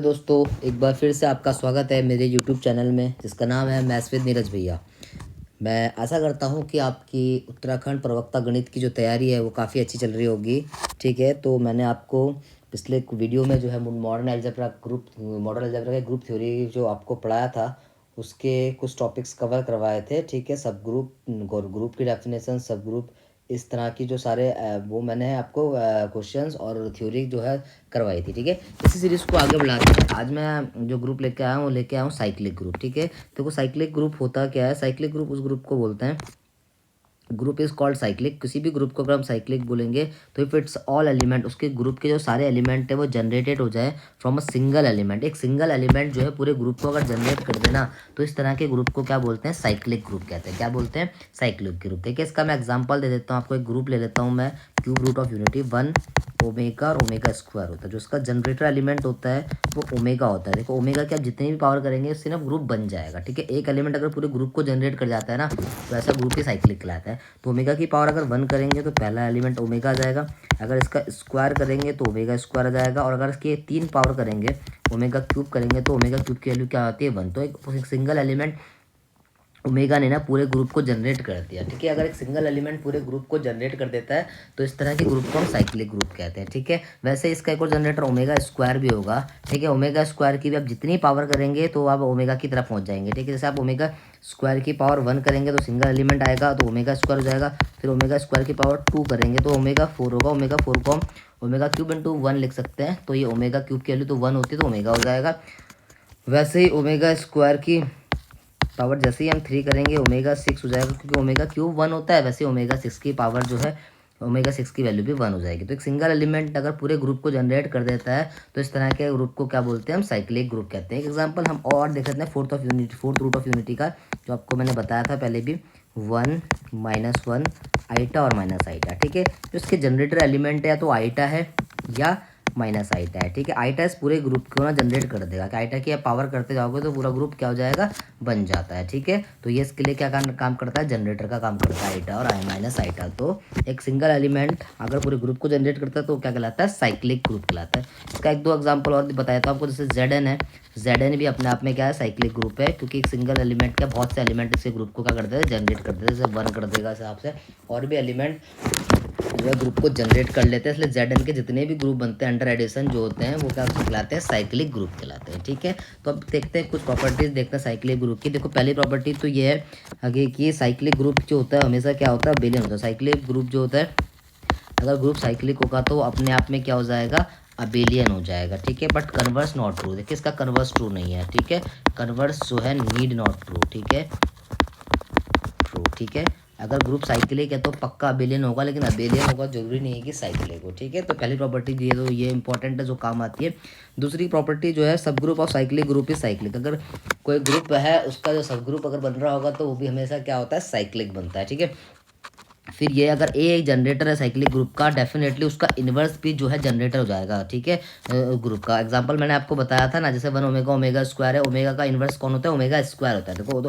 दोस्तों, एक बार फिर से आपका स्वागत है मेरे यूट्यूब चैनल में जिसका नाम है मैथ्स विद नीरज भैया। मैं आशा करता हूँ कि आपकी उत्तराखंड प्रवक्ता गणित की जो तैयारी है वो काफ़ी अच्छी चल रही होगी। ठीक है, तो मैंने आपको पिछले वीडियो में जो है मॉडर्न अलजेब्रा के ग्रुप थ्योरी जो आपको पढ़ाया था उसके कुछ टॉपिक्स कवर करवाए थे। ठीक है, सब ग्रुप की डेफिनेशन, सब ग्रुप, इस तरह की जो सारे वो मैंने आपको क्वेश्चंस और थ्योरी जो है करवाई थी। ठीक है, इसी सीरीज़ को आगे बढ़ाते हैं। आज मैं जो ग्रुप लेके आया हूँ वो लेके आया हूँ साइक्लिक ग्रुप। ठीक है, देखो साइक्लिक ग्रुप होता क्या है। साइक्लिक ग्रुप उस ग्रुप को बोलते हैं, ग्रुप इज कॉल्ड साइक्लिक। किसी भी ग्रुप को अगर हम साइक्लिक बोलेंगे तो इफ इट्स ऑल एलिमेंट, उसके ग्रुप के जो सारे एलिमेंट है वो जनरेटेड हो जाए फ्रॉम अ सिंगल एलिमेंट। एक सिंगल एलिमेंट जो है पूरे ग्रुप को अगर जनरेट कर देना तो इस तरह के ग्रुप को क्या बोलते हैं? साइक्लिक ग्रुप कहते हैं। क्या बोलते हैं? Cyclic group. ठीक है, इसका मैं एग्जाम्पल दे देता हूँ आपको। एक ग्रुप ले लेता हूँ मैं, cube root of unity 1 omega और ओमेगा स्क्वायर होता है। जो उसका जनरेटर एलिमेंट होता है वो ओमेगा होता है। देखो ओमेगा की आप जितनी भी पावर करेंगे उससे ना ग्रुप बन जाएगा। ठीक है, एक एलिमेंट अगर पूरे ग्रुप को जनरेट कर जाता है ना तो ऐसा ग्रुप ही साइक्लिक कहलाता है। तो ओमेगा की पावर अगर 1 करेंगे तो पहला एलिमेंट ओमेगा आ जाएगा। अगर इसका स्क्वायर करेंगे तो ओमेगा स्क्वायर आ जाएगा। और अगर इसके 3 पावर करेंगे, ओमेगा क्यूब करेंगे, तो ओमेगा क्यूब की वैल्यू क्या आती है? 1। तो एक सिंगल एलिमेंट ओमेगा ने ना पूरे ग्रुप को जनरेट कर दिया। ठीक है, अगर एक सिंगल एलिमेंट पूरे ग्रुप को जनरेट कर देता है तो इस तरह के ग्रुप को हम साइक्लिक ग्रुप कहते हैं। ठीक है, वैसे इसका एक और जनरेटर ओमेगा स्क्वायर भी होगा। ठीक है, ओमेगा स्क्वायर की भी आप जितनी पावर करेंगे तो आप ओमेगा की तरफ पहुंच जाएंगे। ठीक है, जैसे आप ओमेगा स्क्वायर की पावर 1 करेंगे तो सिंगल एलिमेंट आएगा तो ओमेगा स्क्वायर हो जाएगा। फिर ओमेगा स्क्वायर की पावर 2 करेंगे तो ओमेगा 4 होगा। ओमेगा 4 को हम ओमेगा क्यूब इंटू 1 लिख सकते हैं। तो ये ओमेगा क्यूब की वैल्यू तो 1 होती है तो ओमेगा हो जाएगा। वैसे ही ओमेगा स्क्वायर की पावर जैसे ही हम 3 करेंगे ओमेगा 6 हो जाएगा, क्योंकि ओमेगा क्यूब 1 होता है। वैसे ओमेगा 6 की पावर जो है, ओमेगा 6 की वैल्यू भी 1 हो जाएगी। तो एक सिंगल एलिमेंट अगर पूरे ग्रुप को जनरेट कर देता है तो इस तरह के ग्रुप को क्या बोलते हैं? हम साइक्लिक ग्रुप कहते हैं। एक एग्जांपल हम और देख सकते हैं फोर्थ रूट ऑफ यूनिटी का, जो आपको मैंने बताया था पहले भी, 1 -1 आइटा और माइनस आइटा। ठीक है, जो इसके जनरेटर एलिमेंट है या तो आइटा है या माइनस आइटा है। ठीक है, आइटा इस पूरे ग्रुप को ना जनरेट कर देगा कि आइटा की आप पावर करते जाओगे तो पूरा ग्रुप क्या हो जाएगा? बन जाता है। ठीक है, तो ये इसके लिए क्या काम करता है? जनरेटर का काम करता है, आइटा और माइनस आइटा। तो एक सिंगल एलिमेंट अगर पूरे ग्रुप को जनरेट करता है तो क्या कहलाता है? साइक्लिक ग्रुप कहलाता है। इसका एक दो एग्जाम्पल और बताया था आपको, जैसे जेड है। जेड भी अपने आप में क्या है? साइक्लिक ग्रुप है, क्योंकि एक सिंगल एलिमेंट का बहुत से एलिमेंट इसे ग्रुप को क्या करते हैं? जनरेट करते हैं। जैसे 1 कर देगा हिसाब से और भी एलिमेंट जो है ग्रुप को जनरेट कर लेते हैं। इसलिए जेड के जितने भी ग्रुप बनते हैं अंडर एडिशन जो होते हैं वो क्या कहलाते हैं? साइक्लिक ग्रुप कहलाते हैं। ठीक है, तो अब देखते हैं कुछ प्रॉपर्टीज, देखते हैं साइक्लिक ग्रुप की। देखो पहली प्रॉपर्टी तो ये है आगे कि साइक्लिक ग्रुप जो होता है हमेशा क्या होता है? अबेलियन होता है। साइक्लिक ग्रुप जो होता है, अगर ग्रुप साइक्लिक होगा तो अपने आप में क्या हो जाएगा? अबेलियन हो जाएगा। ठीक है, बट कन्वर्स नॉट ट्रू। देखिए इसका कन्वर्स ट्रू नहीं है। ठीक है, कन्वर्स जो है नीड नॉट ट्रू। ठीक है, ट्रू। ठीक है, अगर ग्रुप साइक्लिक है तो पक्का अबेलियन होगा, लेकिन अबेलियन होगा जरूरी नहीं है कि साइक्लिक हो। ठीक है, तो पहली प्रॉपर्टी ये तो ये इंपॉर्टेंट है जो काम आती है। दूसरी प्रॉपर्टी जो है सब group of cyclic group is cyclic. अगर कोई ग्रुप है उसका जो सब ग्रुप अगर बन रहा होगा तो वो भी हमेशा क्या होता है? साइक्लिक बनता है। ठीक है, फिर ये अगर ए एक जनरेटर है साइक्लिक ग्रुप का, डेफिनेटली उसका इन्वर्स भी जो है जनरेटर हो जाएगा। ठीक है, ग्रुप का एग्जांपल मैंने आपको बताया था ना, जैसे 1 ओमेगा ओमेगा स्क्वायर है, ओमेगा का इन्वर्स कौन होता है? ओमेगा स्क्वायर होता है। देखो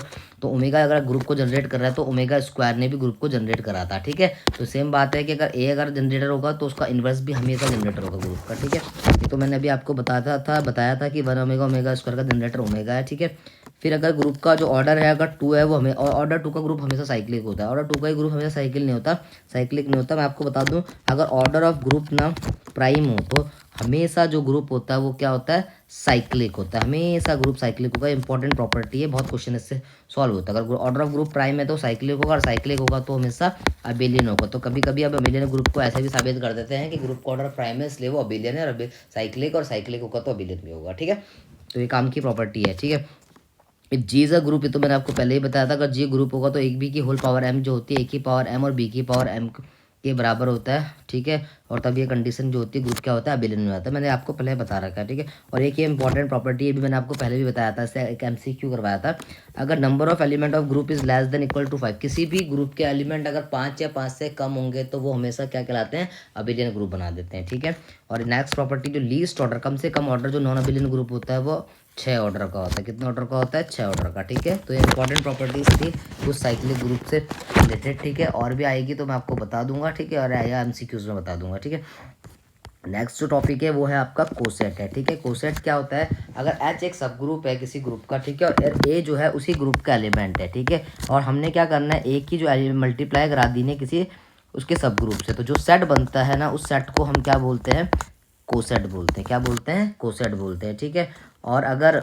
तो ओमेगा अगर ग्रुप को जनरेट कर रहा है तो ओमेगा स्क्वायर ने भी ग्रुप को जनरेट करा था। ठीक है, तो सेम बात है कि अगर ए अगर जनरेटर होगा तो उसका इन्वर्स भी हमेशा जनरेटर होगा ग्रुप का। ठीक है, ये तो मैंने अभी आपको बताया था कि 1 ओमेगा ओमेगा स्क्वायर का जनरेटर ओमेगा है। ठीक है, फिर अगर ग्रुप का जो ऑर्डर है अगर 2 है वो हमें, और ऑर्डर 2 का ग्रुप हमेशा साइक्लिक होता है। ऑर्डर 2 का ही ग्रुप हमेशा साइक्लिक नहीं होता। मैं आपको बता दूं, अगर ऑर्डर ऑफ ग्रुप ना प्राइम हो तो हमेशा जो ग्रुप होता है वो क्या होता है? साइक्लिक होता है। हमेशा ग्रुप साइक्लिक होगा। इंपॉर्टेंट प्रॉपर्टी है, बहुत क्वेश्चन इससे सॉल्व होता है। अगर ऑर्डर ऑफ ग्रुप प्राइम है तो साइक्लिक होगा, और साइक्लिक होगा तो हमेशा अबेलियन होगा। तो कभी कभी अब अबेलियन ग्रुप को ऐसे भी साबित कर देते हैं कि ग्रुप का ऑर्डर प्राइम है इसलिए वो अबेलियन है, और साइक्लिक होगा तो अबेलियन भी होगा। ठीक है, तो ये काम की प्रॉपर्टी है। ठीक है, जी इज अ ग्रुप, ये तो मैंने आपको पहले ही बताया था। अगर जी ग्रुप होगा तो एक बी की होल पावर एम जो होती है, ए की पावर एम और बी की पावर एम के बराबर होता है। ठीक है, और तब ये कंडीशन जो होती है ग्रुप क्या होता है? अबेलियन में आता है। मैंने आपको पहले बता रखा है। ठीक है, और एक ये इंपॉर्टेंट प्रॉपर्टी है भी मैंने आपको पहले भी बताया था, इससे एक MCQ करवाया था। अगर number of element of group is less than equal to 5, किसी भी ग्रुप के एलिमेंट अगर 5 या 5 से कम होंगे तो वो हमेशा क्या कहलाते हैं? अबेलियन ग्रुप बना देते हैं। ठीक है, और नेक्स्ट प्रॉपर्टी जो लीस्ट ऑर्डर, कम से कम ऑर्डर जो नॉन अबेलियन ग्रुप होता है वो 6 ऑर्डर का होता है। कितने ऑर्डर का होता है? 6 ऑर्डर का। ठीक है, तो ये इंपॉर्टेंट प्रॉपर्टीज थी कुछ साइक्लिक ग्रुप से रिलेटेड। ठीक है, और भी आएगी तो मैं आपको बता दूंगा। ठीक है, और आया MCQs में बता दूंगा। ठीक है, नेक्स्ट जो टॉपिक है वो है आपका कोसेट है, ठीक है। कोसेट क्या होता है, अगर एच एक सब ग्रुप है किसी ग्रुप का, ठीक है, और ए जो है उसी ग्रुप का एलिमेंट है, ठीक है, और हमने क्या करना है, ए की जो मल्टीप्लाई करा दी है किसी उसके सब ग्रुप से, तो जो सेट बनता है ना उस सेट को हम क्या बोलते हैं, कोसेट बोलते हैं। क्या बोलते हैं, कोसेट बोलते हैं, ठीक है। और अगर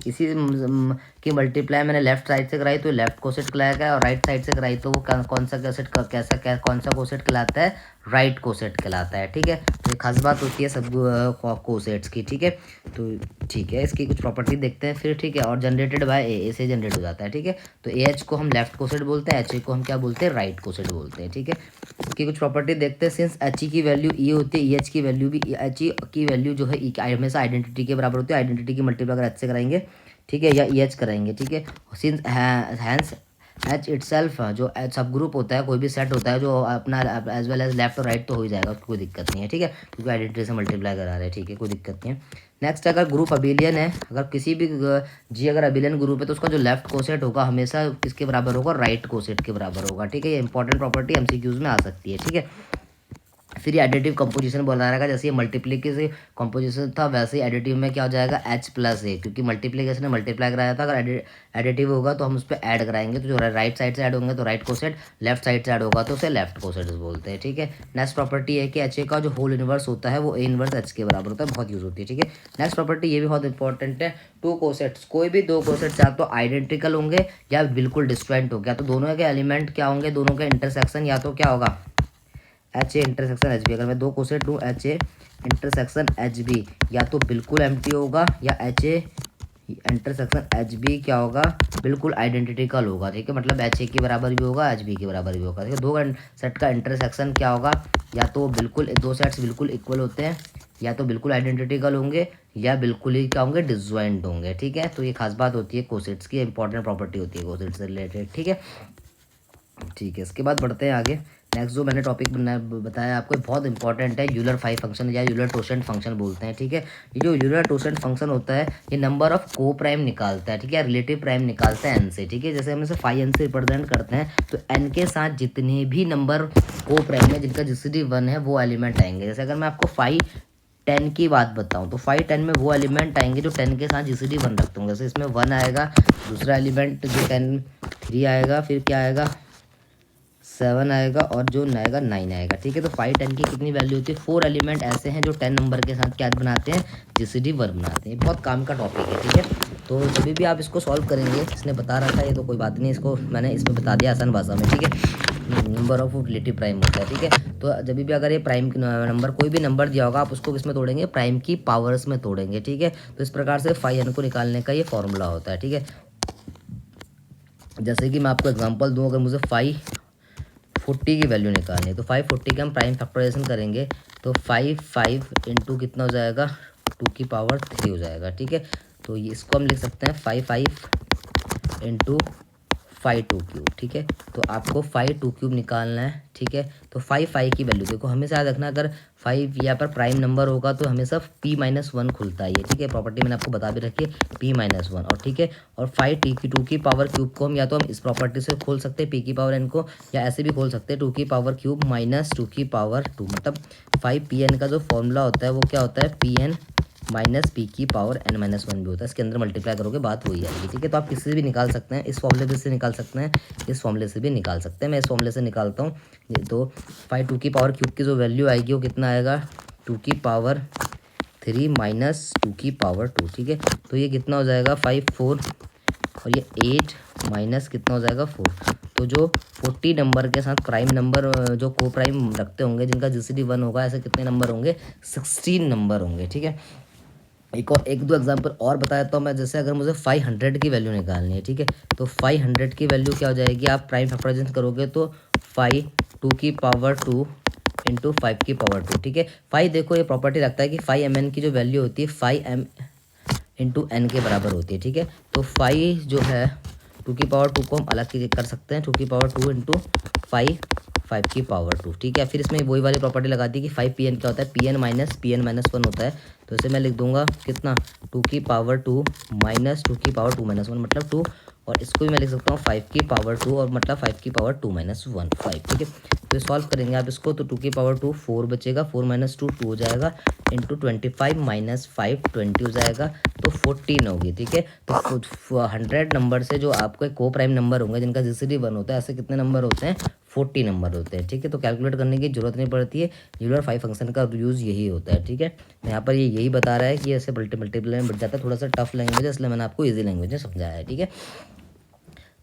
इसी की मल्टीप्लाई मैंने लेफ्ट साइड से कराई तो लेफ्ट कोसेट कहलाएगा, और राइट साइड से कराई तो वो कौन सा कोसेट कौन सा कोसेट कहलाता है, राइट कोसेट कहलाता है, ठीक है। तो ये खास बात होती है सब कोसेट्स की, ठीक है। तो ठीक है, इसकी कुछ प्रॉपर्टी देखते हैं फिर, ठीक है। और जनरेटेड बाय ए से जनरेट हो जाता है, ठीक है। तो ए एच को हम लेफ्ट कोसेट बोलते हैं, एच ए को हम क्या बोलते हैं, राइट कोसेट बोलते हैं, ठीक है। इसकी कुछ प्रॉपर्टी देखते हैं। सिंस एच ई की वैल्यू ई होती है, ई एच की वैल्यू भी, एच ई की वैल्यू जो है ई हमेशा आइडेंटिटी के बराबर होती है। आइडेंटिटी की मल्टीप्लाई अगर एच से कराएंगे, ठीक है, या ई एच कराएंगे, ठीक है। सिंस हैंस एच इटसेल्फ जो सब ग्रुप होता है, कोई भी सेट होता है जो अपना एज वेल एज लेफ्ट और राइट तो हो ही जाएगा, उसकी कोई दिक्कत नहीं है, ठीक है, क्योंकि आइडेंटिटी से मल्टीप्लाई करा रहे हैं, ठीक है, कोई दिक्कत नहीं है। नेक्स्ट, अगर ग्रुप अबिलियन है, अगर किसी भी जी अगर अबिलियन ग्रुप है तो उसका जो लेफ्ट कोसेट होगा हमेशा किसके बराबर होगा, राइट कोसेट के बराबर होगा, ठीक है। ये इंपॉर्टेंट प्रॉपर्टी एमसीक्यूज में आ सकती है, ठीक है। फिर ये एडिटिव कंपोजिशन बोला रहेगा, जैसे ये मल्टीप्लिकेशन कंपोजिशन था वैसे ही एडिटिव में क्या हो जाएगा, एच प्लस ए, क्योंकि मल्टीप्लिकेशन ने मल्टीप्लाई कराया था, अगर एडिटिव होगा तो हम उस पर ऐड कराएंगे, तो जो राइट साइड से ऐड होंगे तो राइट कोसेट, लेफ्ट साइड से ऐड होगा तो उसे लेफ्ट कोसेट बोलते हैं, ठीक है। नेक्स्ट प्रॉपर्टी है कि एच ए का जो होल इनवर्स होता है वो ए इनवर्स एच के बराबर होता है, बहुत यूज होती है, ठीक है। नेक्स्ट प्रॉपर्टी ये भी बहुत इंपॉर्टेंट है, टू कोसेट्स, कोई भी दो कोसेट्स या तो आइडेंटिकल होंगे या बिल्कुल डिस्ट्रेंट हो गया, तो दोनों के एलिमेंट क्या होंगे, दोनों के इंटरसेक्शन या तो क्या होगा, H A intersection H B. अगर मैं दो कोसेट लूँ H A intersection H B, या तो बिल्कुल एम्प्टी होगा या H A intersection H B क्या होगा, बिल्कुल आइडेंटिकल होगा, ठीक है। मतलब एच ए के बराबर भी होगा, एच बी के बराबर भी होगा, ठीक है। दो सेट का इंटरसेक्शन क्या होगा, या तो बिल्कुल दो सेट्स बिल्कुल इक्वल होते हैं, या तो बिल्कुल आइडेंटिकल होंगे, या बिल्कुल ही क्या होंगे, डिसजॉइंट होंगे, ठीक है। तो ये खास बात होती है कोसेट्स की, इंपॉर्टेंट प्रॉपर्टी होती है कोसेट्स से रिलेटेड, ठीक है। ठीक है, इसके बाद बढ़ते हैं आगे। नेक्स्ट जो मैंने टॉपिक बताया आपको बहुत इंपॉर्टेंट है, यूलर फाई फंक्शन या यूलर टोसेंट फंक्शन बोलते हैं, ठीक है। ये जो यूलर टोसेंट फंक्शन होता है ये नंबर ऑफ को प्राइम निकालता है, ठीक है, रिलेटिव प्राइम निकालता है एन से, ठीक है। जैसे हम इसे फाई एन से रिप्रेजेंट करते हैं तो एन के साथ जितने भी नंबर को प्राइम है जिनका जीसीडी 1 है वो एलिमेंट आएंगे। जैसे अगर मैं आपको 5 10 की बात बताऊं तो 5 10 में वो एलिमेंट आएंगे जो 10 के साथ जीसीडी 1 रखते होंगे। जैसे इसमें 1 आएगा, दूसरा एलिमेंट जो 10 3 आएगा, फिर क्या आएगा 7 आएगा, और जो आएगा 9 आएगा, ठीक है। तो 5 10 की कितनी वैल्यू होती है, 4 एलिमेंट ऐसे हैं जो 10 नंबर के साथ क्या बनाते हैं, जीसीडी 1 बनाते हैं। बहुत काम का टॉपिक है, ठीक है। तो जब भी आप इसको सॉल्व करेंगे, इसने बता रखा है ये तो कोई बात नहीं, इसको मैंने इसमें बता दिया आसान भाषा में, ठीक है। नंबर ऑफ रिलेटिव प्राइम होता है, ठीक है। तो जब भी अगर ये प्राइम नंबर कोई भी नंबर दिया होगा आप उसको किसमें तोड़ेंगे, प्राइम की पावर्स में तोड़ेंगे, ठीक है। तो इस प्रकार से 5n को निकालने का ये फॉर्मूला होता है, ठीक है। जैसे कि मैं आपको एग्जांपल दूं, अगर मुझे 540 की वैल्यू निकालनी है तो 540 का हम प्राइम फैक्टराइजेशन करेंगे तो 5 इंटू कितना हो जाएगा, 2 की पावर 3 हो जाएगा, ठीक है। तो ये इसको हम लिख सकते हैं 5 इंटू 5 2 क्यूब, ठीक है। तो आपको 5 2 क्यूब निकालना है, ठीक है। तो 5 की वैल्यू देखो, हमेशा याद रखना अगर 5 यहाँ पर प्राइम नंबर होगा तो हमेशा p-1 खुलता है, ठीक है। प्रॉपर्टी मैंने आपको बता भी रखी है p-1, और ठीक है। और 2 की पावर क्यूब को हम या तो हम इस प्रॉपर्टी से खोल सकते हैं p⁴ को, या ऐसे भी खोल सकते हैं 2 की पावर क्यूब माइनस 2 की पावर 2, मतलब 5pn का जो फॉर्मूला होता है वो क्या होता है, pn माइनस p⁻n−1 भी होता है। इसके अंदर मल्टीप्लाई करोगे बात वही आएगी, ठीक है। तो आप किसी से भी निकाल सकते हैं, इस फॉर्मूले से निकाल सकते हैं, इस फॉर्मूले से भी निकाल सकते हैं। मैं इस फॉर्मूले से निकालता हूँ, तो 2 की पावर क्यूब की जो वैल्यू आएगी वो कितना आएगा, 2 की पावर 3 माइनस 2 की पावर 2, ठीक है। तो ये कितना हो जाएगा 5 4, और ये 8 माइनस कितना हो जाएगा 4। तो जो 40 नंबर के साथ प्राइम नंबर जो को प्राइम रखते होंगे जिनका जीसीडी 1 होगा, ऐसे कितने नंबर होंगे, 16 नंबर होंगे, ठीक है। एक दो एग्जांपल और बताया तो मैं, जैसे अगर मुझे 500 की वैल्यू निकालनी है, ठीक है। तो 500 की वैल्यू क्या हो जाएगी, आप प्राइम फैक्टराइजेशन करोगे तो 2 की पावर 2 इंटू 5 की पावर 2, ठीक है। 5 देखो ये प्रॉपर्टी रखता है कि 5mn की जो वैल्यू होती है 5m इंटू एन के बराबर होती है, ठीक है। तो 5 जो है 2 की पावर 2 को हम अलग कर सकते हैं, 2 की पावर 2 इंटू 5 की पावर 2, ठीक है। फिर इसमें वही वाली प्रॉपर्टी लगा दी कि 5pn क्या होता है, pn माइनस 1 होता है। तो इसे मैं लिख दूंगा कितना 2 की पावर 2 माइनस 2 की पावर 2 माइनस 1 मतलब 2, और इसको भी मैं लिख सकता हूँ 5 की पावर 2 और मतलब 5 की पावर 2 माइनस 1 5, ठीक है। तो सॉल्व करेंगे आप इसको, तो 2 की पावर 2 4 बचेगा, 4 माइनस 2 2 हो जाएगा, इंटू 25 माइनस 5 20 हो जाएगा, तो 14 होगी, ठीक है। तो 100 नंबर से जो आपके को प्राइम नंबर होंगे जिनका जीसीडी 1 होता है, ऐसे कितने नंबर होते हैं 40 नंबर होते हैं, ठीक है। तो कैलकुलेट करने की जरूरत नहीं पड़ती है, यूलर 5 फंक्शन का यूज़ यही होता है, ठीक है। यहाँ पर ये यही बता रहा है कि ऐसे मल्टीप्लाई में बढ़ जाता है, थोड़ा सा टफ लैंग्वेज है इसलिए मैंने आपको ईजी लैंग्वेज में समझाया है, ठीक है।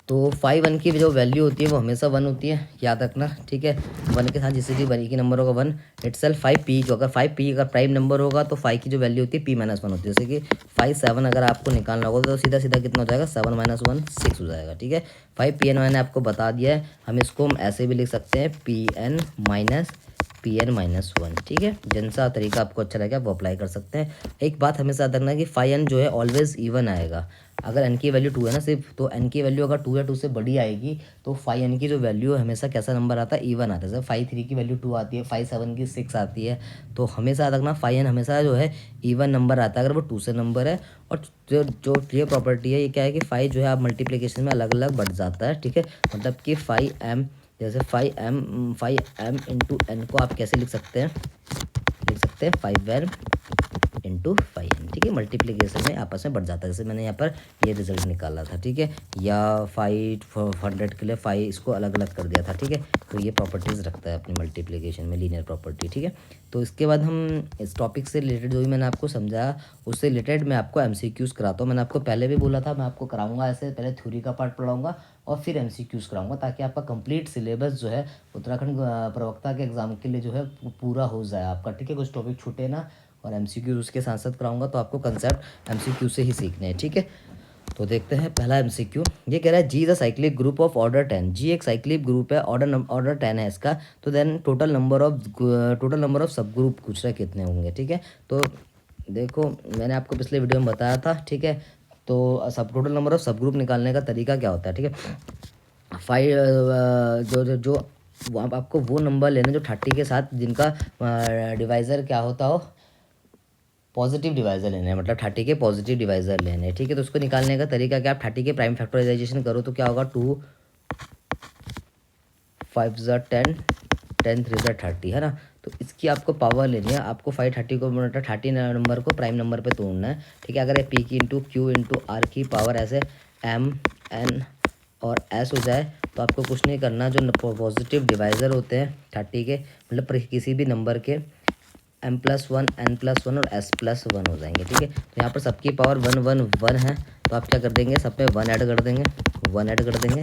तो 5 1 की जो वैल्यू होती है वो हमेशा 1 होती है, याद रखना, ठीक है। 1 के साथ जिससे भी बनी की नंबर होगा 1 इटसेल्फ 5 पी, जो अगर 5 पी अगर प्राइम नंबर होगा तो 5 की जो वैल्यू होती है पी माइनस 1 होती है, जैसे कि 5 7 अगर आपको निकालना होगा तो सीधा सीधा कितना हो जाएगा 7 माइनस 1 6 हो जाएगा, ठीक है। 5 पी एन मैंने आपको बता दिया है, हम इसको हम ऐसे भी लिख सकते हैं पी एन माइनस 1, ठीक है। जिन सा तरीका आपको अच्छा लगेगा वो अप्लाई कर सकते हैं। एक बात हमेशा याद रखना कि 5 एन जो है ऑलवेज इवन आएगा, अगर एन की वैल्यू 2 है ना सिर्फ, तो एन की वैल्यू अगर 2 या 2 से बड़ी आएगी तो 5 एन की जो वैल्यू है हमेशा कैसा नंबर आता है इवन आता है, जैसे 5 3 की वैल्यू 2 आती है, 5 7 की 6 आती है, तो हमेशा याद रखना 5 एन हमेशा जो है इवन नंबर आता है अगर वो 2 से नंबर है। और जो जो ये प्रॉपर्टी है ये क्या है कि 5 जो है आप मल्टीप्लिकेशन में अलग अलग बढ़ जाता है, ठीक है। मतलब कि 5m, जैसे 5m इंटू एन को आप कैसे लिख सकते हैं, लिख सकते हैं 5n इंटू 5n, ठीक है। मल्टीप्लीकेशन में आपस में बढ़ जाता है, जैसे मैंने यहाँ पर ये रिजल्ट निकाला था, ठीक है। या 500 के लिए 5 इसको अलग अलग कर दिया था, ठीक है। तो ये प्रॉपर्टीज़ रखता है अपनी मल्टीप्लिकेशन में, लीनियर प्रॉपर्टी, ठीक है। तो इसके बाद हम इस टॉपिक से रिलेटेड जो भी मैंने आपको समझाया उससे रिलेटेड मैं आपको एमसीक्यूज़ कराता हूँ। मैंने आपको पहले भी बोला था मैं आपको कराऊंगा, ऐसे पहले थ्योरी का पार्ट पढ़ाऊंगा और फिर एमसीक्यूज़ कराऊंगा, ताकि आपका कंप्लीट सिलेबस जो है उत्तराखंड प्रवक्ता के एग्ज़ाम के लिए जो है पूरा हो जाए आपका, ठीक है। कुछ टॉपिक छूटे ना, और एमसीक्यू उसके साथ साथ कराऊंगा, तो आपको कंसेप्ट एमसीक्यू से ही सीखने हैं, ठीक है। तो देखते हैं पहला एमसीक्यू, ये कह रहा है G is a cyclic group of order 10, G एक साइक्लिक ग्रुप है, ऑर्डर 10 है इसका, तो then total number of subgroup पूछ रहा है कितने होंगे, ठीक है। तो देखो मैंने आपको पिछले वीडियो में बताया था, ठीक है। तो सब टोटल नंबर ऑफ सब ग्रुप निकालने का तरीका क्या होता है, ठीक है। 5 जो जो जो आपको वो नंबर लेने जो 30 के साथ जिनका डिवाइज़र क्या होता हो, पॉजिटिव डिवाइज़र लेने हैं, मतलब 30 के पॉजिटिव डिवाइज़र लेने हैं, ठीक है। तो उसको निकालने का तरीका क्या, आप 30 के प्राइम फैक्टराइजेशन करो तो क्या होगा 2 5 10 10 3 30, है ना। तो इसकी आपको पावर लेनी है, आपको 530 को मतलब 30 नंबर को प्राइम नंबर पे तोड़ना है, ठीक है। अगर ये पी की इंटू क्यू इंटू आर की पावर ऐसे एम एन और एस हो जाए तो आपको कुछ नहीं करना, जो पॉजिटिव डिवाइज़र होते हैं 30 के मतलब किसी भी नंबर के m+1 n+1 और s+1 हो जाएंगे, ठीक है। तो यहाँ पर सबकी पावर 1 1 1 है, तो आप क्या कर देंगे सब पे 1 ऐड कर देंगे, 1 ऐड कर देंगे,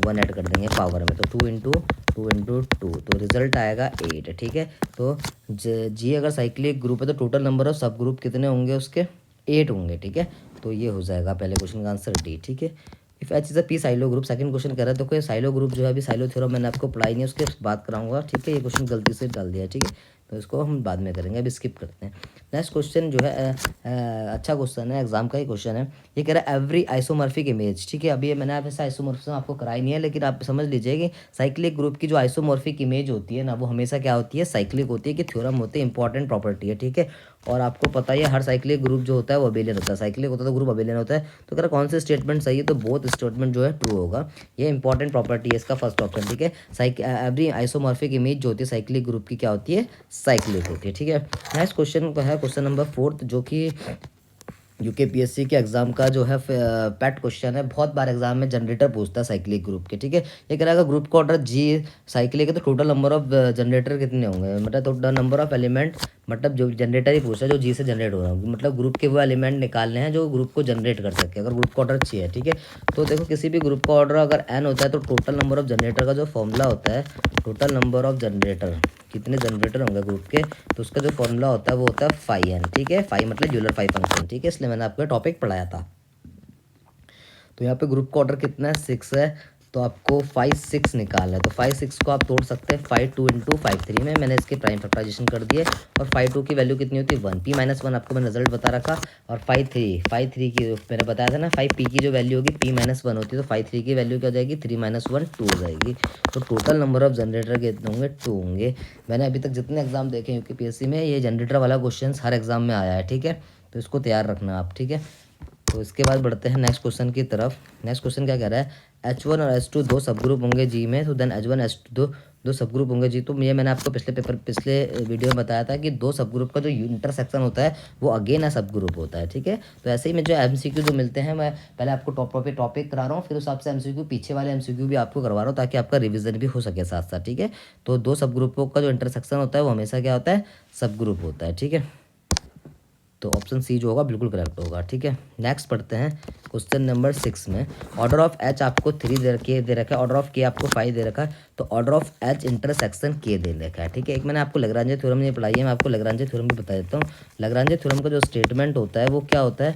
1 ऐड कर देंगे पावर में, तो 2 इंटू 2, तो रिजल्ट आएगा 8, ठीक है। तो जी अगर साइक्लिक ग्रुप है तो टोटल नंबर ऑफ सब ग्रुप कितने होंगे उसके 8 होंगे, ठीक है। तो ये हो जाएगा पहले क्वेश्चन का आंसर डी, ठीक है। If H is a P silo group, second question कर रहा है, तो कोई साइलो ग्रुप जो है अभी साइलो थ्योरम मैंने आपको पढ़ाई नहीं है उसके बात कराऊंगा, ठीक है। ये क्वेश्चन गलती से डाल दिया, ठीक है। तो इसको हम बाद में करेंगे, अभी स्किप करते हैं। नेक्स्ट क्वेश्चन जो है अच्छा क्वेश्चन है, एग्जाम का ही क्वेश्चन है। ये कह रहा है एवरी आइसोमॉर्फिक इमेज, ठीक है। अभी मैंने आप ऐसा आइसोमॉर्फिज्म आपको कराई नहीं है, लेकिन आप समझ लीजिए कि साइक्लिक ग्रुप की जो आइसोमॉर्फिक इमेज होती है ना वो हमेशा क्या होती है साइक्लिक होती है, कि थ्योरम होती है, इंपॉर्टेंट प्रॉपर्टी है, ठीक है। और आपको पता ही है हर साइक्लिक ग्रुप जो होता है वो अबेलियन होता है, साइक्लिक होता है तो ग्रुप अबेलियन होता है। तो अगर कौन से स्टेटमेंट सही है तो बोथ स्टेटमेंट जो है ट्रू होगा, ये इंपॉर्टेंट प्रॉपर्टी है इसका फर्स्ट ऑप्शन, ठीक है। एवरी आइसोमॉर्फिक इमेज जो होती है साइक्लिक ग्रुप की क्या होती है साइक्लिक होती है, ठीक है। नेक्स्ट क्वेश्चन है क्वेश्चन नंबर 4, जो कि यूकेपीएससी के एग्जाम का जो है पैट क्वेश्चन है, बहुत बार एग्जाम में जनरेटर पूछता है साइक्लिक ग्रुप के, ठीक है। ये कह रहा है ग्रुप का ऑर्डर जी साइक्लिक है तो टोटल नंबर ऑफ जनरेटर कितने होंगे, मतलब टोटल नंबर ऑफ एलिमेंट, मतलब जो जनरेटर ही पूछ रहा है जो जी से जनरेट हो रहा है, मतलब ग्रुप के वो एलिमेंट निकालने हैं जो ग्रुप को जनरेट कर सके, अगर ग्रुप का ऑर्डर चाहिए है, ठीक है। तो देखो किसी भी ग्रुप का ऑर्डर अगर एन होता है तो टोटल नंबर ऑफ जनरेटर का जो फॉर्मूला होता है, टोटल नंबर ऑफ जनरेटर कितने जनरेटर होंगे ग्रुप के, तो उसका जो फॉर्मूला होता है वो होता है 5n, ठीक है। 5 मतलब यूलर 5 फंक्शन, ठीक है। इसलिए मैंने आपको टॉपिक पढ़ाया था। तो यहाँ पे ग्रुप का ऑर्डर कितना है 6 है, तो आपको 5 6 निकालना है। तो 5 6 को आप तोड़ सकते हैं 5 2 इंटू 5 3 में। मैंने इसके प्राइम फैक्टराइजेशन कर दिए और 5 2 की वैल्यू कितनी होती है 1, p-1 आपको मैंने रिजल्ट बता रखा। और 5 3 की मैंने बताया था ना 5 p की जो वैल्यू होगी p-1 होती है, तो 5 3 की वैल्यू क्या हो जाएगी 3-1 2 हो जाएगी। तो टोटल नंबर ऑफ जनरेटर कितने होंगे 2 होंगे। मैंने अभी तक जितने एग्जाम देखे हैं यूपीपीएससी में ये जनरेटर वाला क्वेश्चन हर एग्जाम में आया है, ठीक है। तो इसको तैयार रखना आप, ठीक है। तो इसके बाद बढ़ते हैं नेक्स्ट क्वेश्चन की तरफ। नेक्स्ट क्वेश्चन क्या कह रहा है, H1 और H2 दो सब ग्रुप होंगे जी में, तो देन H1 H2 दो सब ग्रुप होंगे जी। तो ये मैंने आपको पिछले वीडियो में बताया था कि दो सब ग्रुप का जो इंटरसेक्शन होता है वो अगेन है सब ग्रुप होता है, ठीक है। तो ऐसे ही में जो एमसीक्यू जो मिलते हैं मैं पहले आपको टॉपिक करा रहा हूँ, फिर उस हिसाब से एमसीक्यू पीछे वाले एमसीक्यू भी आपको करवा रहा हूँ ताकि आपका रिविजन भी हो सके साथ साथ, ठीक है। तो दो सब ग्रुपों का जो इंटरसेक्शन होता है वो हमेशा क्या होता है सब ग्रुप होता है, ठीक है। तो ऑप्शन सी जो होगा बिल्कुल करेक्ट होगा, ठीक है। नेक्स्ट पढ़ते हैं क्वेश्चन नंबर 6 में। ऑर्डर ऑफ एच आपको 3 दे रखा है, ऑर्डर ऑफ के आपको 5 दे रखा है, तो ऑर्डर ऑफ एच इंटरसेक्शन के दे रखा है, ठीक है। एक मैंने आपको लैग्रांज थ्योरम नहीं पढ़ाई है, मैं आपको लैग्रांज थ्योरम भी बता देता हूँ। लैग्रांज थ्योरम का जो स्टेटमेंट होता है वो क्या होता है,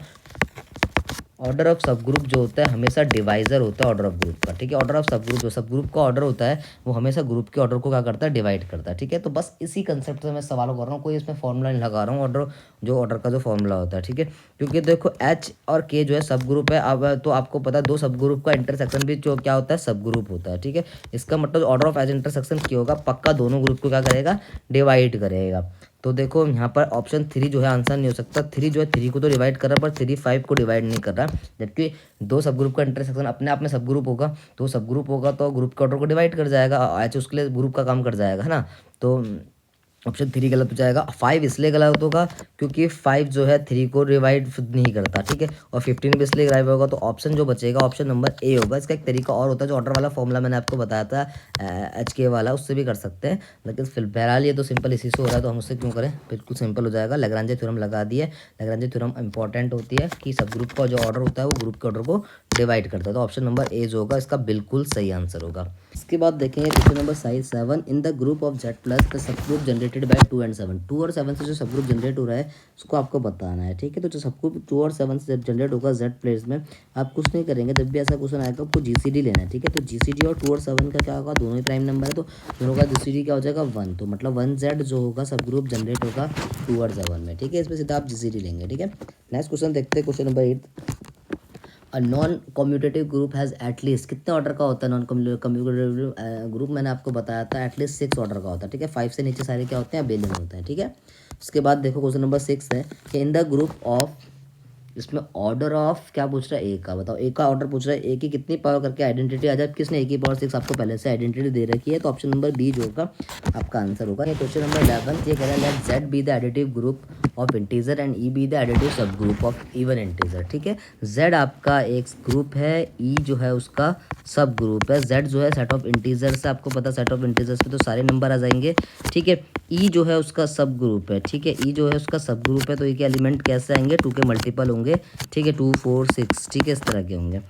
ऑर्डर ऑफ सब ग्रुप जो होता है हमेशा डिवाइजर होता है ऑर्डर ऑफ ग्रुप का, ठीक है। ऑर्डर ऑफ सब ग्रुप जो सब ग्रुप का ऑर्डर होता है वो हमेशा ग्रुप के ऑर्डर को क्या करता है डिवाइड करता है, ठीक है। तो बस इसी कंसेप्ट से मैं सवाल कर रहा हूँ, कोई इसमें फॉर्मूला नहीं लगा रहा हूँ। ऑर्डर का जो फॉर्मूला होता है, ठीक है। क्योंकि देखो एच और के जो है सब ग्रुप है, अब तो आपको पता है दो सब ग्रुप का इंटरसेक्शन भी जो क्या होता है सब ग्रुप होता है, ठीक है। इसका मतलब ऑर्डर ऑफ एच इंटरसेक्शन क्या होगा, पक्का दोनों ग्रुप को क्या करेगा डिवाइड करेगा। तो देखो यहाँ पर ऑप्शन 3 जो है आंसर नहीं हो सकता। 3 जो है 3 को तो डिवाइड कर रहा है पर 3 5 को डिवाइड नहीं कर रहा, जबकि दो सब ग्रुप का इंटरसेक्शन अपने आप में सब ग्रुप होगा, तो सब ग्रुप होगा तो ग्रुप के ऑर्डर को डिवाइड कर जाएगा, एच उसके लिए ग्रुप का काम कर जाएगा, है ना। तो ऑप्शन 3 गलत हो जाएगा। 5 इसलिए गलत होगा क्योंकि 5 जो है 3 को डिवाइड नहीं करता, ठीक है। और 15 भी इसलिए गलत होगा। तो ऑप्शन जो बचेगा ऑप्शन नंबर ए होगा। इसका एक तरीका और होता है, जो ऑर्डर वाला फॉर्मूला मैंने आपको बताया था एच के वाला, उससे भी कर सकते हैं, लेकिन फिर बहरहाल ये तो सिंपल इसी से हो रहा है तो हम उससे क्यों करें, बिल्कुल सिंपल हो जाएगा। लैग्रांज थ्योरम लगा दिए। लैग्रांज थ्योरम इंपॉर्टेंट होती है कि सब ग्रुप का जो ऑर्डर होता है वो ग्रुप के ऑर्डर को डिवाइड करता है। तो ऑप्शन नंबर ए जो होगा इसका बिल्कुल सही आंसर होगा। इसके बाद देखेंगे question number 7 in the group of Z plus the sub group generated by 2 and 7। 2 और 7 से जो सब ग्रुप जनरेट हो रहा है उसको आपको बताना है, ठीक है। तो जो सब ग्रुप 2 और 7 से जनरेट होगा Z प्लेस में, आप कुछ नहीं करेंगे, जब भी ऐसा क्वेश्चन आएगा आपको GCD लेना है, ठीक है। तो GCD और 2 और 7 का क्या होगा, दोनों ही प्राइम नंबर है, तो दोनों का GCD क्या हो जाएगा 1। तो मतलब 1Z जो होगा सब ग्रुप जनरेट होगा 2 और 7 में, ठीक है। इसमें सीधा आप GCD लेंगे, ठीक है। नेक्स्ट क्वेश्चन देखते हैं question number 8। A non commutative group has at least कितने ऑर्डर का होता है नॉन कम्यूटेटिव ग्रुप, मैंने आपको बताया था एटलीस्ट 6 ऑर्डर का होता है, ठीक है। 5 से नीचे सारे क्या होते हैं अबेलियन होते हैं, ठीक है। उसके बाद देखो क्वेश्चन नंबर 6 है कि इन द ग्रुप ऑफ, इसमें ऑर्डर ऑफ क्या पूछ रहा है ए का, बताओ ए का ऑर्डर पूछ रहा है, ए की कितनी पावर करके आइडेंटिटी आ जाए, किसने ए की पावर 6 आपको पहले से आइडेंटिटी दे रखी है। तो ऑप्शन नंबर बी जो होगा आपका आंसर होगा। ये क्वेश्चन नंबर 11 ये कह रहा है let Z be the additive group of integer and E be the additive subgroup of even integer, ठीक है। जेड आपका एक ग्रुप है, ई जो है उसका सब ग्रुप है। जेड जो है सेट ऑफ इंटीजर से, आपको पता सेट ऑफ इंटीजर्स पे तो सारे नंबर आ जाएंगे, ठीक है। ई जो है उसका सब ग्रुप है, ठीक है। ई जो है उसका सब ग्रुप है, तो ई के एलिमेंट कैसे आएंगे 2 के मल्टीपल होंगे, ठीक है। 2 4 6, ठीक है, इस तरह के होंगे।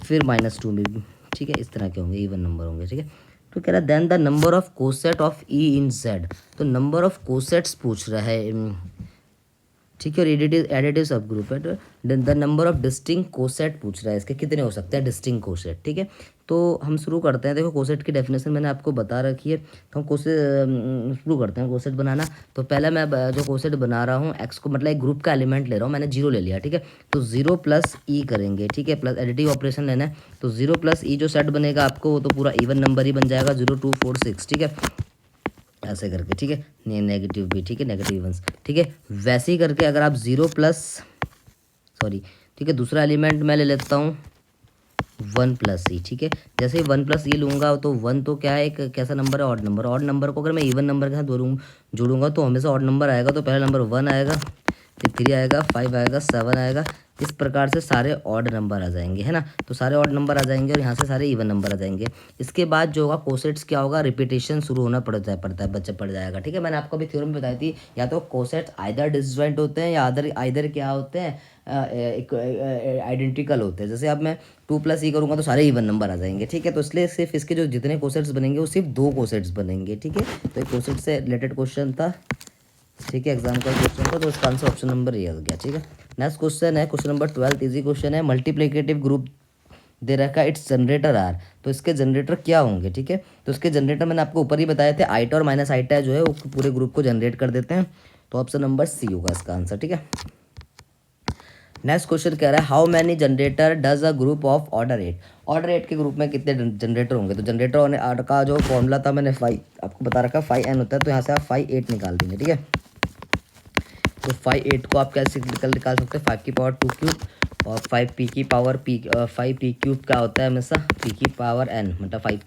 फिर -2 भी, ठीक है, इस तरह के होंगे, इवन नंबर होंगे, ठीक है। तो कह रहा है then the number of coset of E in Z, तो नंबर ऑफ कोसेट्स पूछ रहा है, ठीक है। और एडिटिव सब ग्रुप है, तो the number of distinct coset पूछ रहा है, इसके कितने हो सकते हैं डिस्टिंक्ट कोसेट, ठीक है। तो हम शुरू करते हैं। देखो कोसेट की डेफिनेशन मैंने आपको बता रखी है, तो हम कोसेट शुरू करते हैं कोसेट बनाना। तो पहले मैं जो कोसेट बना रहा हूँ एक्स को, मतलब एक ग्रुप का एलिमेंट ले रहा हूँ, मैंने 0 ले लिया, ठीक है। तो 0 प्लस ई करेंगे, ठीक है, प्लस एडिटिव ऑपरेशन लेना है। तो 0 प्लस ई जो सेट बनेगा आपको वो तो पूरा इवन नंबर ही बन जाएगा, 0 2 4 6, ठीक है, ऐसे करके, ठीक है। नेगेटिव भी, ठीक है, नेगेटिव वंस, ठीक है। वैसे ही करके अगर आप 0 प्लस सॉरी, ठीक है, दूसरा एलिमेंट मैं ले लेता हूँ 1 प्लस ई, ठीक है। जैसे ही 1 प्लस ई लूँगा तो 1 तो क्या है एक कैसा नंबर है ऑड नंबर। ऑड नंबर को अगर मैं इवन नंबर के साथ जोड़ूंगा तो हमेशा ऑड नंबर आएगा। तो पहला नंबर 1 आएगा, फिर 3 आएगा, 5 आएगा, 7 आएगा, इस प्रकार से सारे ऑड नंबर आ जाएंगे, है ना। तो सारे ऑड नंबर आ जाएंगे और यहाँ से सारे इवन नंबर आ जाएंगे। इसके बाद जो होगा कोसेट्स क्या होगा, रिपीटेशन शुरू होना पड़ता है बच्चा पड़ जाएगा, ठीक है। मैंने आपको अभी थ्योरम बताई थी, या तो कोसेट्स आइदर डिसजॉइंट होते हैं या आइदर क्या होते हैं आइडेंटिकल होते हैं। जैसे अब मैं 2 प्लस ई करूँगा तो सारे इवन नंबर आ जाएंगे, ठीक है। तो इसलिए सिर्फ इसके जो जितने कोसेट्स बनेंगे वो सिर्फ 2 कोसेट्स बनेंगे, ठीक है। तो एक कोसेट से रिलेटेड क्वेश्चन था, ठीक है, एग्जाम का क्वेश्चन था, तो इसका आंसर ऑप्शन नंबर ए आ गया, ठीक है। नेक्स्ट क्वेश्चन है क्वेश्चन नंबर 12, इजी क्वेश्चन है। मल्टीप्लिकेटिव ग्रुप दे रखा है इट्स जनरेटर आर, तो इसके जनरेटर क्या होंगे, ठीक है। तो इसके जनरेटर मैंने आपको ऊपर ही बताए थे, आईटा और माइनस आईटा जो है वो पूरे ग्रुप को जनरेट कर देते हैं। तो ऑप्शन नंबर सी होगा इसका आंसर, ठीक है। नेक्स्ट क्वेश्चन कह रहा है how many generator does a group of order 8। Order 8 के ग्रुप में कितने जनरेटर होंगे। तो जनरेटर होने का जो फॉर्मूला था मैंने 5 आपको बता रखा, 5n होता है, तो यहाँ से आप 5 8 निकाल देंगे, ठीक है। तो 5 8 को आप कैसे निकाल सकते हैं, 5 की पावर 2 क्यूब और 5 पी की पावर 5 पी क्यूब क्या होता है हमेशा पी की पावर n, मतलब 5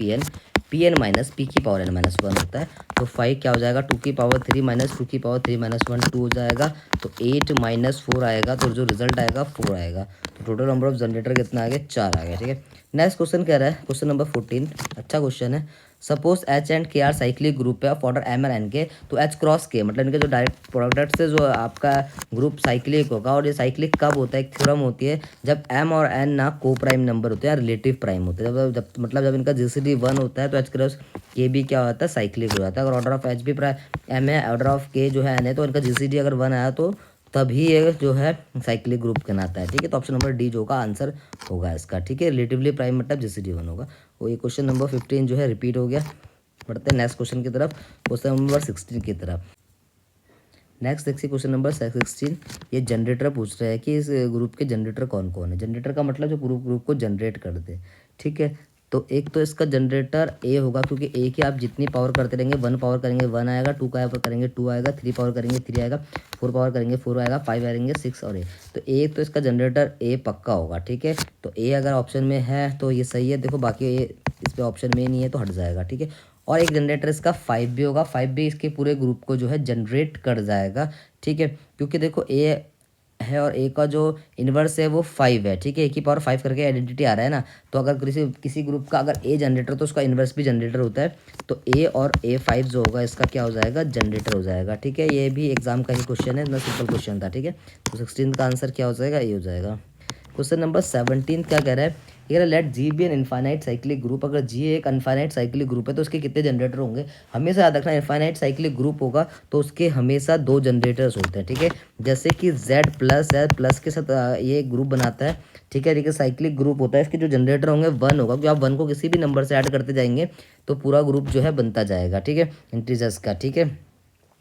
पी एन माइनस पी की पावर n माइनस 1 होता है। तो 5 क्या हो जाएगा 2 की पावर 3 माइनस 2 की पावर 3 माइनस 1 2 हो जाएगा। तो 8 माइनस 4 आएगा, तो जो रिजल्ट आएगा 4 आएगा। तो टोटल नंबर ऑफ जनरेटर कितना आ गया 4 आ गया, ठीक है। नेक्स्ट क्वेश्चन कह रहा है क्वेश्चन नंबर 14, अच्छा क्वेश्चन है। Suppose H and K are cyclic group है of order m and n के, तो एच क्रॉस के मतलब इनके जो डायरेक्ट प्रोडक्ट से जो आपका ग्रुप साइक्लिक होगा, और ये साइक्लिक कब होता है, एक थ्योरम होती है जब एम और एन ना को प्राइम नंबर होते हैं या रिलेटिव प्राइम होते हैं। जब मतलब जब इनका जीसीडी 1 होता है तो एच क्रॉस के भी क्या होता है साइक्लिक हो जाता है। अगर ऑर्डर ऑफ एच भी प्राइम एम है, ऑर्डर ऑफ के जो है एन है, तो इनका जीसीडी अगर 1 आया तो तभी ये जो है साइक्लिक ग्रुप कहलाता है, ठीक है। तो ऑप्शन नंबर डी जो होगा आंसर होगा इसका, ठीक है। रिलेटिवली प्राइम मतलब जीसीडी 1 होगा। वो ये क्वेश्चन नंबर 15 जो है रिपीट हो गया। बढ़ते हैं नेक्स्ट क्वेश्चन की तरफ, क्वेश्चन नंबर 16 की तरफ। नेक्स्ट देखिए क्वेश्चन नंबर 16, ये जनरेटर पूछ रहा है कि इस ग्रुप के जनरेटर कौन कौन है। जनरेटर का मतलब जो ग्रुप को जनरेट कर दे, ठीक है। तो एक तो इसका जनरेटर ए होगा, क्योंकि ए की आप जितनी पावर करते रहेंगे 1 पावर करेंगे 1 आएगा, 2 का पावर करेंगे 2 आएगा, 3 पावर करेंगे 3 आएगा, 4 पावर करेंगे 4 आएगा, 5 आएंगे 6 और ए। तो ए तो इसका जनरेटर ए पक्का होगा, ठीक है। तो ए अगर ऑप्शन में है तो ये सही है, देखो बाकी ए इस पर ऑप्शन में नहीं है तो हट जाएगा, ठीक है। और एक जनरेटर इसका 5 भी होगा, 5 भी इसके पूरे ग्रुप को जो है जनरेट कर जाएगा, ठीक है। क्योंकि देखो ए है और ए का जो इन्वर्स है वो 5 है, ठीक है। ए की पावर 5 करके आइडेंटिटी आ रहा है ना, तो अगर किसी ग्रुप का अगर ए जनरेटर तो उसका इन्वर्स भी जनरेटर होता है। तो ए और A5 जो होगा इसका क्या हो जाएगा जनरेटर हो जाएगा, ठीक है। ये भी एग्जाम का ही क्वेश्चन है, इतना सिंपल क्वेश्चन था, ठीक है। तो 16 का आंसर क्या हो जाएगा, ए हो जाएगा। क्वेश्चन नंबर 17 क्या कह रहा है, ये let G be an infinite cyclic group. अगर जी एक इनफाइनाइट साइक्लिक ग्रुप है तो उसके कितने जनरेटर होंगे। हमेशा याद रखना इनफाइनाइट साइक्लिक ग्रुप होगा तो उसके हमेशा 2 जनरेटर्स होते हैं, ठीक है। जैसे कि Z प्लस है, प्लस के साथ ये ग्रुप बनाता है, ठीक है। देखिए साइक्लिक ग्रुप होता है, इसके जो जनरेटर होंगे 1 होगा, क्योंकि आप 1 को किसी भी नंबर से ऐड करते जाएंगे तो पूरा ग्रुप जो है बनता जाएगा, ठीक है, इंटीजर्स का, ठीक है,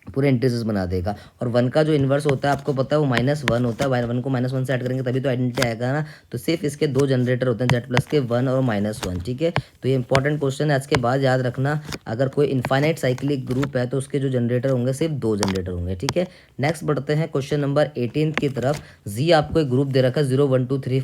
पूरे इंटीजर्स बना देगा। और 1 का जो इन्वर्स होता है आपको पता है वो -1 होता है, 1 को -1 से ऐड करेंगे तभी तो आइडेंटिटी आएगा ना। तो सिर्फ इसके 2 जनरेटर होते हैं Z प्लस के 1 और -1, ठीक है। तो ये इंपॉर्टेंट क्वेश्चन है, आज के बाद याद रखना। अगर कोई इनफाइनाइट साइक्लिक ग्रुप है तो उसके जो जनरेटर होंगे सिर्फ 2 जनरेटर होंगे, ठीक है। नेक्स्ट बढ़ते हैं क्वेश्चन नंबर 18 की तरफ। जी आपको एक ग्रुप दे रखा है 0 1 2 3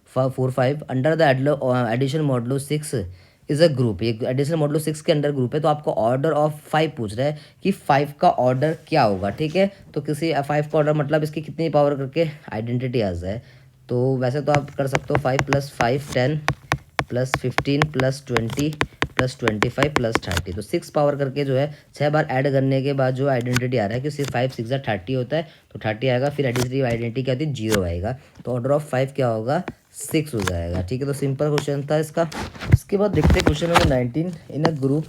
4 5 under the addition modulo 6 is a group. एक एडिशनल मॉडुलो 6 के अंडर ग्रुप है, तो आपको ऑर्डर ऑफ 5 पूछ रहा है कि 5 का ऑर्डर क्या होगा, ठीक है। तो किसी 5 का ऑर्डर मतलब इसकी कितनी पावर करके आइडेंटिटी आ जाए। तो वैसे तो आप कर सकते हो 5 + 5 10 + 15 + 20 + 25 + 30। तो 6 पावर करके जो है 6 बार ऐड करने के बाद जो आइडेंटिटी आ रहा है कि सिर्फ 5 6 30 होता है, तो 30 आएगा। फिर एडिशनल आइडेंटिटी क्या होती है 0 आएगा। तो ऑर्डर ऑफ 5 क्या होगा 6 हो जाएगा, ठीक है। तो सिंपल क्वेश्चन था इसका। इसके बाद देखते हैं question number 19। In a group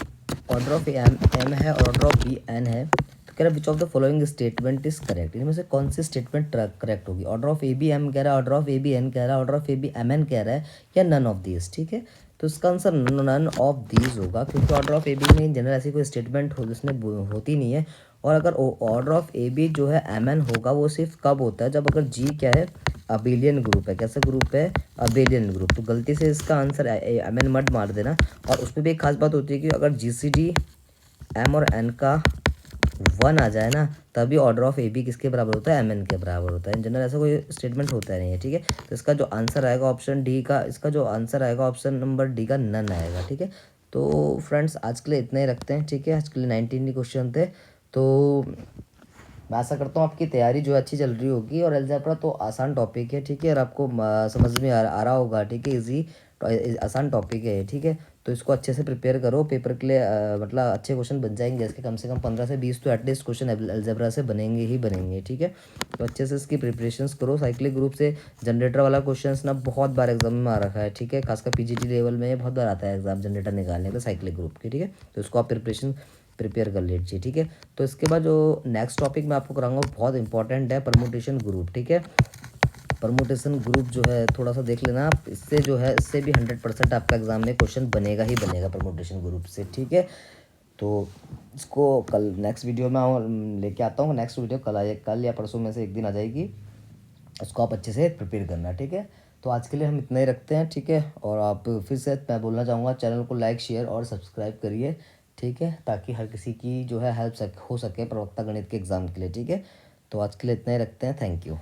order of M है और ऑर्डर ऑफ बी एन है, तो कह रहा है which of the following statement is correct. इनमें से कौन सी स्टेटमेंट करेक्ट होगी। Order of A B M कह रहा है, order of A B N कह रहा है, order of A B M N कह रहा है, या नन ऑफ दीज, ठीक है। तो इसका आंसर नन ऑफ दीज होगा, क्योंकि ऑर्डर ऑफ ए बी में इन जनरल ऐसी कोई स्टेटमेंट हो जिसमें होती नहीं है। और अगर ऑर्डर ऑफ ए बी जो है एम एन होगा वो सिर्फ कब होता है, जब अगर जी क्या है अबेलियन ग्रुप है। कैसा ग्रुप है अबेलियन ग्रुप। तो गलती से इसका आंसर एम एन मत मार देना। और उसमें भी एक खास बात होती है कि अगर जी सी डी एम और एन का 1 आ जाए ना, तभी ऑर्डर ऑफ ए बी किसके बराबर होता है एम एन के बराबर होता है। इन जनरल ऐसा कोई स्टेटमेंट होता नहीं है, ठीक है। तो इसका जो आंसर आएगा ऑप्शन डी का, इसका जो आंसर आएगा ऑप्शन नंबर डी का नन आएगा, ठीक है। तो फ्रेंड्स आज के लिए इतना ही रखते हैं, ठीक है। आज के लिए 19 क्वेश्चन थे। तो मैं आशा करता हूँ आपकी तैयारी जो अच्छी चल रही होगी। और अलजेब्रा तो आसान टॉपिक है, ठीक है। और आपको समझ में आ रहा होगा, ठीक है। इजी आसान टॉपिक है, ठीक है। तो इसको अच्छे से प्रिपेयर करो पेपर के लिए। मतलब अच्छे क्वेश्चन बन जाएंगे इसके, कम से कम 15 से 20 तो एटलीस्ट क्वेश्चन अलजेब्रा से बनेंगे ही बनेंगे, ठीक है। तो अच्छे से इसकी प्रिपरेशंस करो। साइक्लिक ग्रुप से जनरेटर वाला क्वेश्चन ना बहुत बार एग्जाम में आ रखा है, ठीक है। खासकर पीजीटी लेवल में बहुत बार आता है एग्जाम जनरेटर निकालने का साइक्लिक ग्रुप की, ठीक है। तो इसको आप प्रिपेयर कर लीजिए, ठीक है। तो इसके बाद जो नेक्स्ट टॉपिक मैं आपको कराऊंगा बहुत इंपॉर्टेंट है परमुटेशन ग्रुप, ठीक है। परमुटेशन ग्रुप जो है थोड़ा सा देख लेना आप, इससे जो है इससे भी 100% आपका एग्ज़ाम में क्वेश्चन बनेगा ही बनेगा परमुटेशन ग्रुप से, ठीक है। तो इसको कल नेक्स्ट वीडियो में लेके आता हूँ। नेक्स्ट वीडियो कल या परसों में से एक दिन आ जाएगी। उसको आप अच्छे से प्रिपेयर करना, ठीक है। तो आज के लिए हम इतना ही रखते हैं, ठीक है। और आप फिर से मैं बोलना चाहूँगा, चैनल को लाइक शेयर और सब्सक्राइब करिए, ठीक है, ताकि हर किसी की जो है हेल्प हो सके प्रवक्ता गणित के एग्ज़ाम के लिए, ठीक है। तो आज के लिए इतना ही रखते हैं। Thank you.